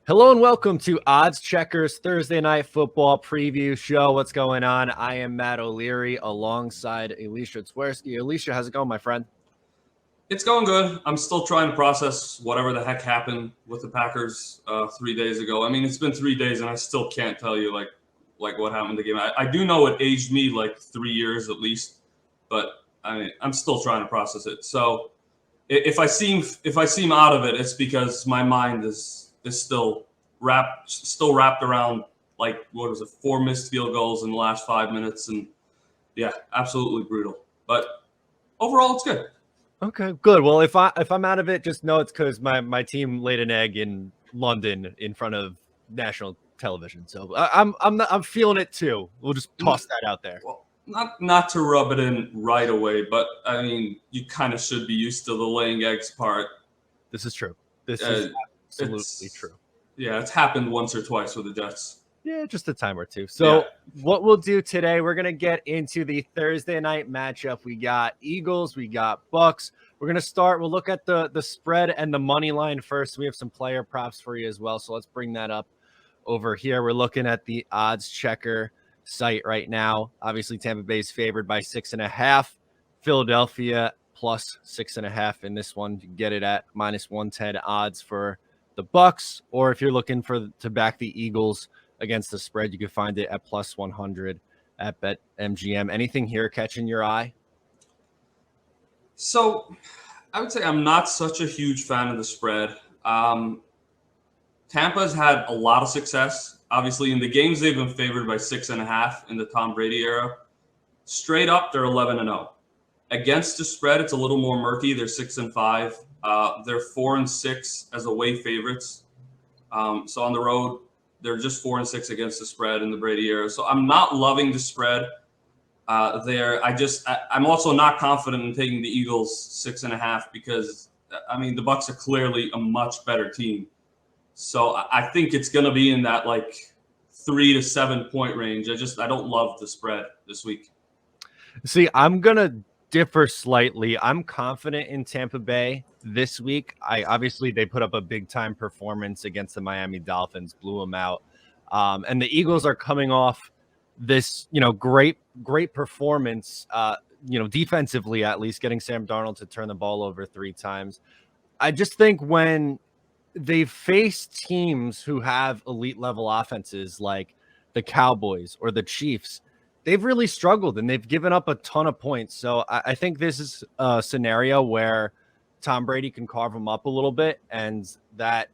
Hello and welcome to OddsCheckers Thursday Night Football Preview Show. What's going on? I am Matt O'Leary alongside Elisha Twerski. Elisha, how's it going, my friend? It's going good. I'm still trying to process whatever the heck happened with the Packers 3 days ago. I mean, it's been 3 days, and I still can't tell you like what happened to the game. I do know it aged me like 3 years at least, but I mean, I'm still trying to process it. So if I seem out of it, it's because my mind is still wrapped around like what was it, 4 missed field goals in the last 5 minutes, and yeah, absolutely brutal. But overall, it's good. Okay, good. Well, if I'm out of it, just know it's because my team laid an egg in London in front of national television. So I'm feeling it too. We'll just toss that out there. Well, not to rub it in right away, but I mean, you kind of should be used to the laying eggs part. This is true. This is absolutely true. Yeah, it's happened once or twice with the Jets. Yeah, just a time or two. So What we'll do today, we're going to get into the Thursday night matchup. We got Eagles, we got Bucks. We're going to start. We'll look at the spread and the money line first. We have some player props for you as well. So let's bring that up over here. We're looking at the odds checker site right now. Obviously, Tampa Bay is favored by 6.5. Philadelphia plus 6.5 in this one. You can get it at minus 110 odds for the Bucks, or if you're looking to back the Eagles against the spread, you can find it at plus 100 at BetMGM. Anything here catching your eye? So I would say I'm not such a huge fan of the spread. Tampa's had a lot of success. Obviously, in the games they've been favored by 6.5 in the Tom Brady era. Straight up, they're 11-0. Against the spread, it's a little more murky. They're 6-5. They're 4-6 as away favorites. So on the road, they're just 4-6 against the spread in the Brady era. So I'm not loving the spread there. I'm also not confident in taking the Eagles 6.5 because I mean the Bucks are clearly a much better team. So I think it's going to be in that like 3 to 7 point range. I don't love the spread this week. See, I'm gonna differ slightly. I'm confident in Tampa Bay this week. Obviously they put up a big time performance against the Miami Dolphins, blew them out. And the Eagles are coming off this, great performance, defensively, at least getting Sam Darnold to turn the ball over 3 times. I just think when they face teams who have elite level offenses like the Cowboys or the Chiefs, they've really struggled and they've given up a ton of points. So I think this is a scenario where Tom Brady can carve them up a little bit and that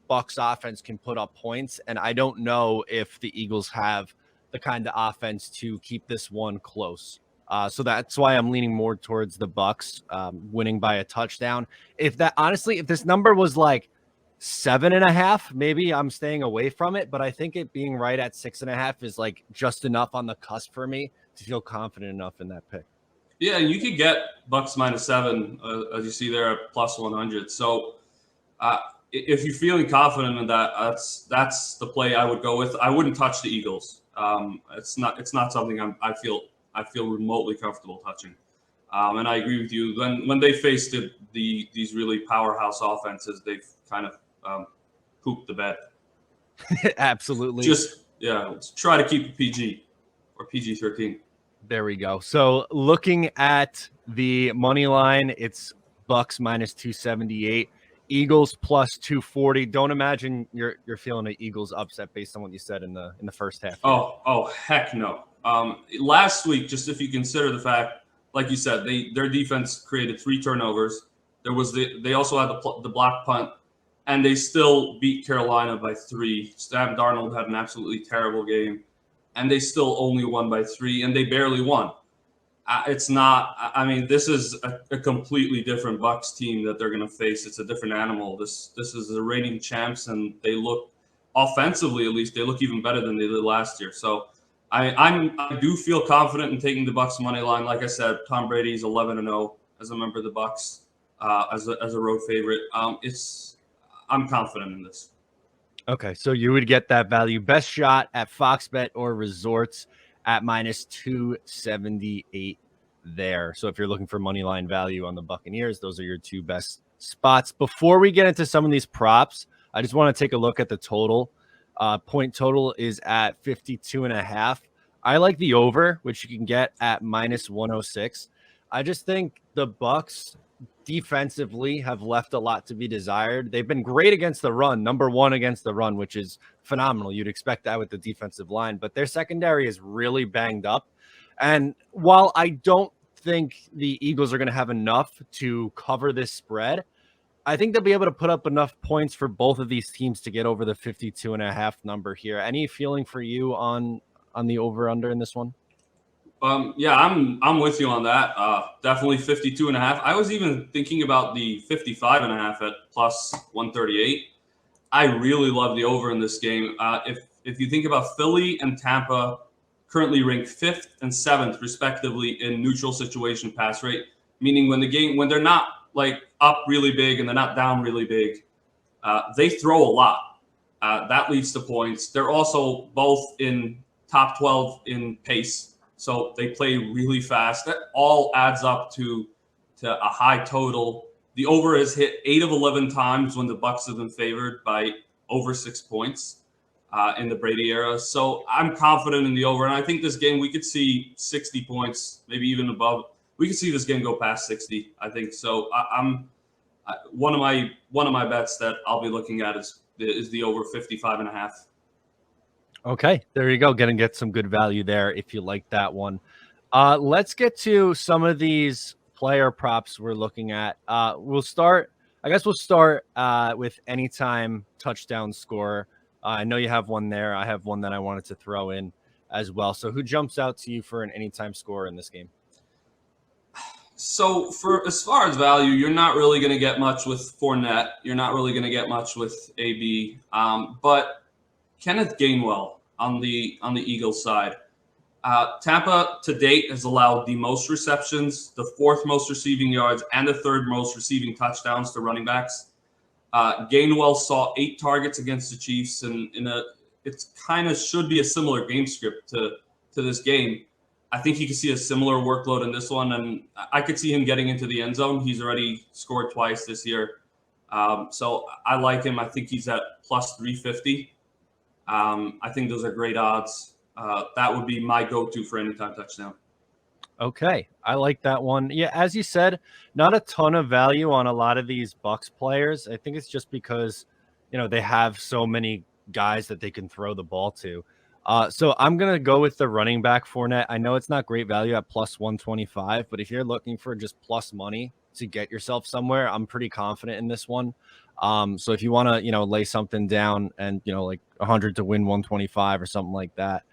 Bucs offense can put up points. And I don't know if the Eagles have the kind of offense to keep this one close. So that's why I'm leaning more towards the Bucs winning by a touchdown. If this number was like 7.5, maybe I'm staying away from it, but I think it being right at 6.5 is like just enough on the cusp for me to feel confident enough in that pick. Yeah, and you could get Bucks -7 as you see there at plus 100. So if you're feeling confident in that, that's the play I would go with. I wouldn't touch the Eagles. It's not something I feel remotely comfortable touching. And I agree with you. When they faced these really powerhouse offenses, they've kind of pooped the bed. Absolutely. Let's try to keep it PG or PG-13. There we go. So looking at the money line, it's Bucks minus 278, Eagles plus 240. Don't imagine you're feeling an Eagles upset based on what you said in the first half. Oh, heck no. Last week, just if you consider the fact, like you said, their defense created 3 turnovers. They also had the block punt, and they still beat Carolina by 3. Sam Darnold had an absolutely terrible game, and they still only won by 3, and they barely won. It's not. I mean, this is a completely different Bucs team that they're going to face. It's a different animal. This is the reigning champs, and they look offensively, at least, they look even better than they did last year. So I do feel confident in taking the Bucs money line. Like I said, Tom Brady's 11-0 as a member of the Bucs, as a road favorite. I'm confident in this. Okay, so you would get that value best shot at Fox Bet or Resorts at minus 278 there. So if you're looking for money line value on the Buccaneers, those are your two best spots. Before we get into some of these props, I just want to take a look at the total. Point total is at 52.5. I like the over, which you can get at minus 106. I just think the Bucs defensively have left a lot to be desired. They've been great against the run, number one against the run, which is phenomenal. You'd expect that with the defensive line, but their secondary is really banged up. And while I don't think the Eagles are going to have enough to cover this spread, I think they'll be able to put up enough points for both of these teams to get over the 52.5 number here. Any feeling for you on the over under in this one? Yeah, I'm with you on that. Definitely 52.5. I was even thinking about the 55.5 at plus 138. I really love the over in this game. If you think about Philly and Tampa, currently ranked 5th and 7th respectively in neutral situation pass rate, meaning when they're not like up really big and they're not down really big, they throw a lot. That leads to points. They're also both in top 12 in pace, so they play really fast. That all adds up to a high total. The over has hit 8 of 11 times when the Bucs have been favored by over 6 points in the Brady era. So I'm confident in the over, and I think this game we could see 60 points, maybe even above. We could see this game go past 60. I think so. One of my bets that I'll be looking at is the over 55.5. Okay, there you go. Gonna get some good value there if you like that one. Let's get to some of these player props we're looking at. We'll start with anytime touchdown scorer. I know you have one there. I have one that I wanted to throw in as well. So who jumps out to you for an anytime scorer in this game? So for as far as value, you're not really going to get much with Fournette. You're not really going to get much with AB. But Kenneth Gainwell on the Eagles side. Tampa to date has allowed the most receptions, the 4th most receiving yards, and the 3rd most receiving touchdowns to running backs. Gainwell saw 8 targets against the Chiefs, and it kind of should be a similar game script to this game. I think he could see a similar workload in this one, and I could see him getting into the end zone. He's already scored twice this year. So I like him. I think he's at plus 350. I think those are great odds. That would be my go-to for anytime touchdown. Okay, I like that one. Yeah, as you said, not a ton of value on a lot of these Bucs players. I think it's just because, they have so many guys that they can throw the ball to. So I'm going to go with the running back Fournette. I know it's not great value at plus 125, but if you're looking for just plus money to get yourself somewhere, I'm pretty confident in this one. So if you want to, lay something down and, like 100 to win 125 or something like that,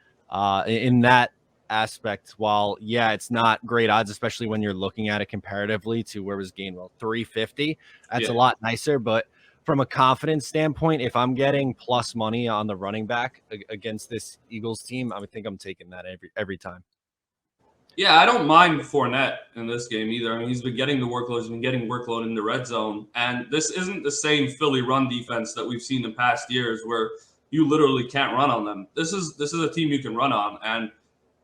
in that aspect, while, yeah, it's not great odds, especially when you're looking at it comparatively to where was Gainwell, 350. That's a lot nicer, but from a confidence standpoint, if I'm getting plus money on the running back against this Eagles team, I would think I'm taking that every time. Yeah, I don't mind Fournette in this game either. I mean, he's been getting the workload. He's been getting workload in the red zone. And this isn't the same Philly run defense that we've seen in past years where you literally can't run on them. This is a team you can run on. And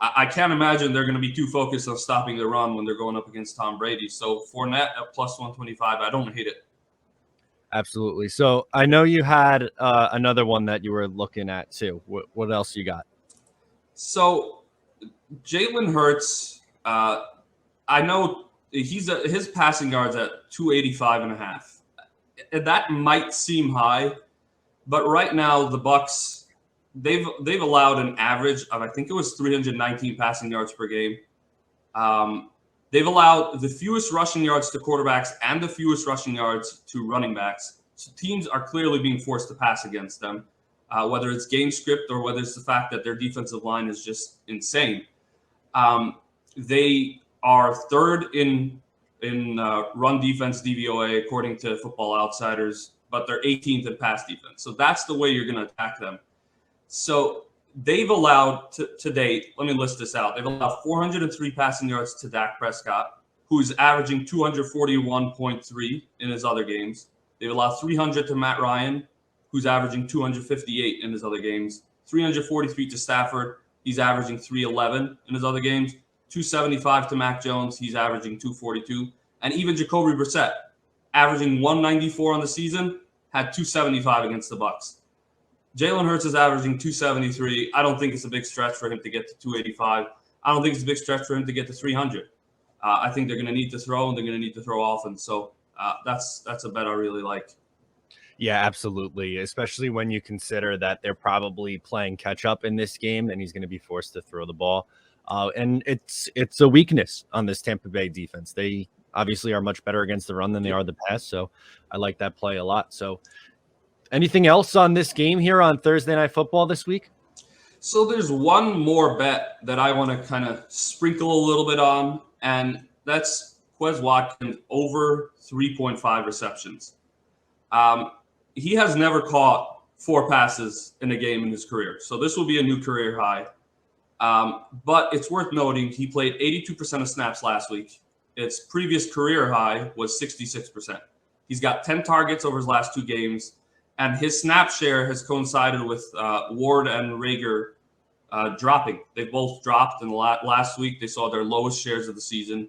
I can't imagine they're going to be too focused on stopping the run when they're going up against Tom Brady. So Fournette at plus 125, I don't hate it. Absolutely. So I know you had another one that you were looking at too. What else you got? So Jalen Hurts, I know his passing yards at 285.5. That might seem high, but right now the Bucs they've allowed an average of, I think it was 319 passing yards per game. They've allowed the fewest rushing yards to quarterbacks and the fewest rushing yards to running backs. So teams are clearly being forced to pass against them, whether it's game script or whether it's the fact that their defensive line is just insane. They are 3rd in run defense DVOA according to Football Outsiders, but they're 18th in pass defense. So that's the way you're going to attack them. So they've allowed to date, let me list this out. They've allowed 403 passing yards to Dak Prescott, who's averaging 241.3 in his other games. They've allowed 300 to Matt Ryan, who's averaging 258 in his other games. 343 to Stafford, he's averaging 311 in his other games. 275 to Mac Jones. He's averaging 242. And even Jacoby Brissett, averaging 194 on the season, had 275 against the Bucs. Jalen Hurts is averaging 273. I don't think it's a big stretch for him to get to 285. I don't think it's a big stretch for him to get to 300. I think they're going to need to throw, and they're going to need to throw often. So that's a bet I really like. Yeah, absolutely. Especially when you consider that they're probably playing catch up in this game, and he's going to be forced to throw the ball. And it's a weakness on this Tampa Bay defense. They obviously are much better against the run than they are the pass. So I like that play a lot. So anything else on this game here on Thursday Night Football this week? So there's one more bet that I want to kind of sprinkle a little bit on, and that's Quez Watkins over 3.5 receptions. He has never caught 4 passes in a game in his career, so this will be a new career high. But it's worth noting he played 82% of snaps last week. Its previous career high was 66%. He's got 10 targets over his last 2 games, and his snap share has coincided with Ward and Rager dropping. They both dropped in the last week. They saw their lowest shares of the season.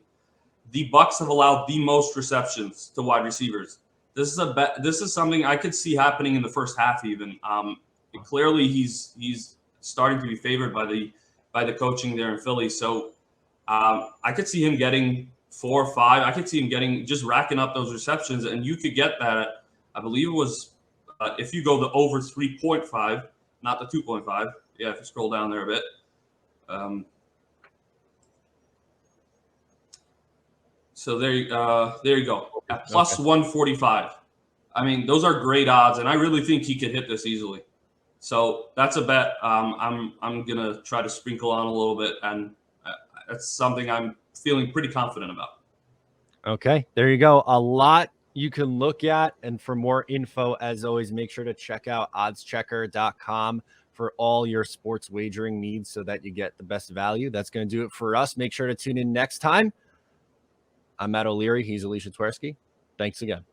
The Bucs have allowed the most receptions to wide receivers. This is a bet. This is something I could see happening in the first half. Even clearly, he's starting to be favored by the coaching there in Philly. So I could see him getting 4 or 5. I could see him getting just racking up those receptions, and you could get that. I believe it was if you go the over 3.5, not the 2.5. Yeah, if you scroll down there a bit. So there you go. At plus 145. I mean, those are great odds, and I really think he could hit this easily. So that's a bet. I'm gonna try to sprinkle on a little bit, and that's something I'm feeling pretty confident about. Okay, there you go. A lot you can look at, and for more info, as always, make sure to check out oddschecker.com for all your sports wagering needs so that you get the best value. That's going to do it for us. Make sure to tune in next time. I'm Matt O'Leary. He's Elisha Twerski. Thanks again.